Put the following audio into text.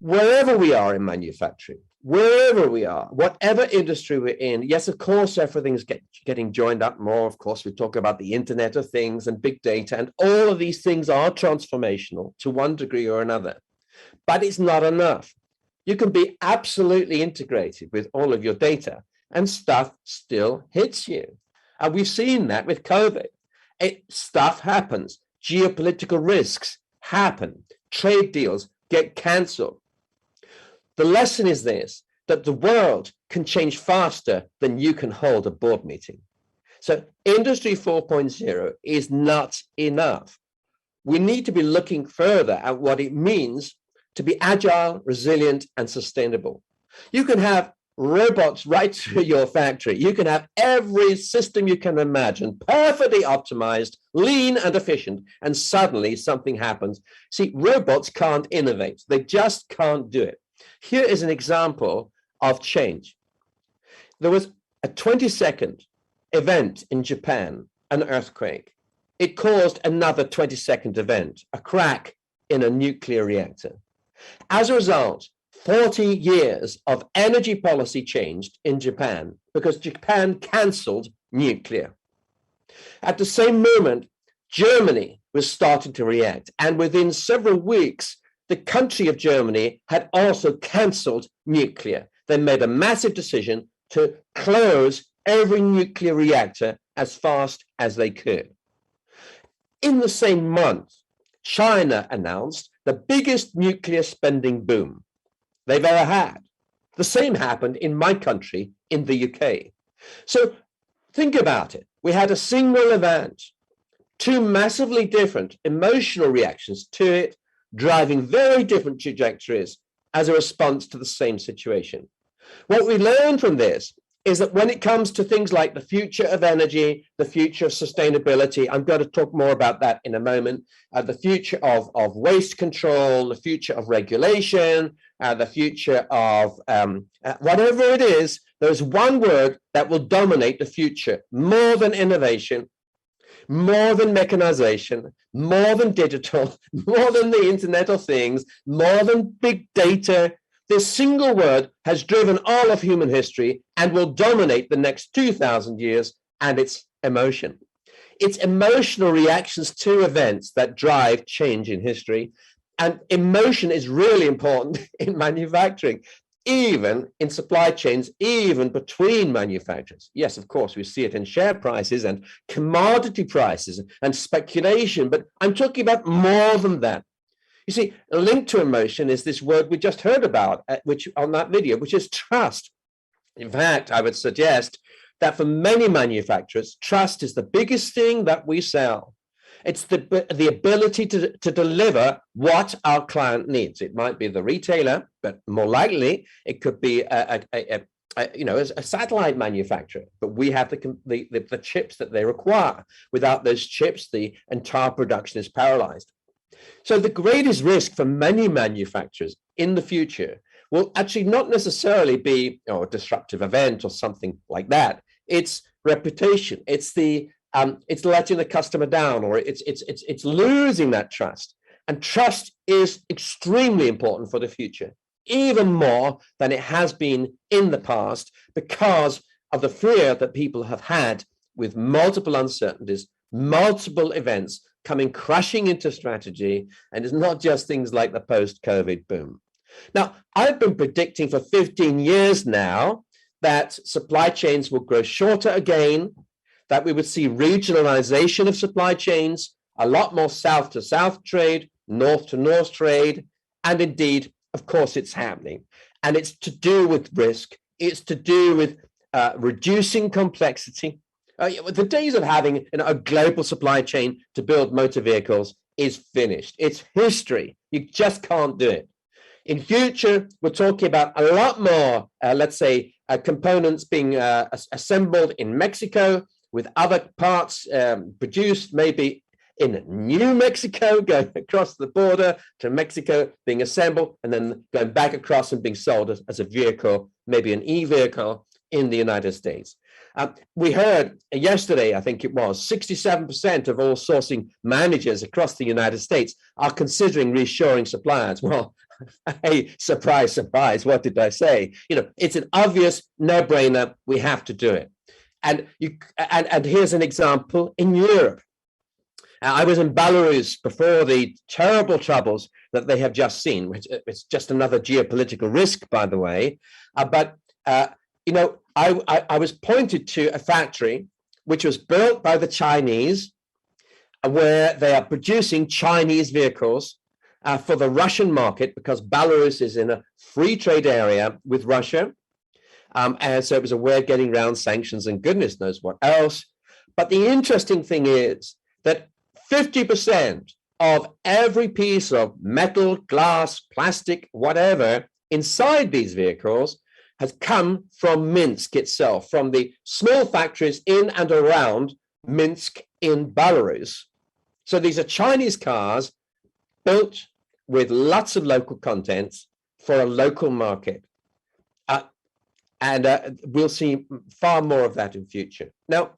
wherever we are in manufacturing, wherever we are, whatever industry we're in, yes, of course, everything's getting joined up more. Of course, we talk about the Internet of Things and big data, and all of these things are transformational to one degree or another, but it's not enough. You can be absolutely integrated with all of your data and stuff still hits you. And we've seen that with COVID. Stuff happens. Geopolitical risks happen. Trade deals get cancelled. The lesson is this, that the world can change faster than you can hold a board meeting. So Industry 4.0 is not enough. We need to be looking further at what it means to be agile, resilient, and sustainable. You can have robots right through your factory. You can have every system you can imagine, perfectly optimized, lean and efficient, and suddenly something happens. See, robots can't innovate. They just can't do it. Here is an example of change. There was a 20-second event in Japan, an earthquake. It caused another 20-second event, a crack in a nuclear reactor. As a result, 40 years of energy policy changed in Japan because Japan cancelled nuclear. At the same moment, Germany was starting to react, and within several weeks, the country of Germany had also cancelled nuclear. They made a massive decision to close every nuclear reactor as fast as they could. In the same month, China announced the biggest nuclear spending boom they've ever had. The same happened in my country, in the UK. So think about it. We had a single event, two massively different emotional reactions to it, driving very different trajectories as a response to the same situation. What we learned from this is that when it comes to things like the future of energy, the future of sustainability, I'm going to talk more about that in a moment, the future of waste control, the future of regulation, the future of whatever it is, there's one word that will dominate the future more than innovation, more than mechanization, more than digital, more than the Internet of Things, more than big data. This single word has driven all of human history and will dominate the next 2,000 years, and it's emotion. It's emotional reactions to events that drive change in history, and emotion is really important in manufacturing, even in supply chains, even between manufacturers. Yes, of course, we see it in share prices and commodity prices and speculation, but I'm talking about more than that. You see, a link to emotion is this word we just heard about, which on that video, which is trust. In fact, I would suggest that for many manufacturers, trust is the biggest thing that we sell. It's the ability to deliver what our client needs. It might be the retailer, but more likely it could be a satellite manufacturer. But we have the chips that they require. Without those chips, the entire production is paralyzed. So the greatest risk for many manufacturers in the future will actually not necessarily be a disruptive event or something like that. It's reputation. It's letting the customer down, or it's losing that trust. And trust is extremely important for the future, even more than it has been in the past, because of the fear that people have had with multiple uncertainties, multiple events coming crashing into strategy. And it's not just things like the post-COVID boom. Now, I've been predicting for 15 years now that supply chains will grow shorter again, that we would see regionalization of supply chains, a lot more south to south trade, north to north trade. And indeed, of course, it's happening. And it's to do with risk. It's to do with reducing complexity. The days of having a global supply chain to build motor vehicles is finished. It's history. You just can't do it. In future, we're talking about a lot more, let's say, components being assembled in Mexico, with other parts produced maybe in New Mexico, going across the border to Mexico, being assembled, and then going back across and being sold as a vehicle, maybe an e-vehicle in the United States. We heard yesterday, I think it was, 67% of all sourcing managers across the United States are considering reshoring suppliers. Well, Hey, surprise, surprise, what did I say? It's an obvious no-brainer. We have to do it. And here's an example in Europe. I was in Belarus before the terrible troubles that they have just seen, which it's just another geopolitical risk, by the way. But I was pointed to a factory which was built by the Chinese, where they are producing Chinese vehicles for the Russian market, because Belarus is in a free trade area with Russia. And so it was a way of getting around sanctions and goodness knows what else. But the interesting thing is that 50% of every piece of metal, glass, plastic, whatever, inside these vehicles has come from Minsk itself, from the small factories in and around Minsk in Belarus. So these are Chinese cars built with lots of local contents for a local market. And we'll see far more of that in future. Now,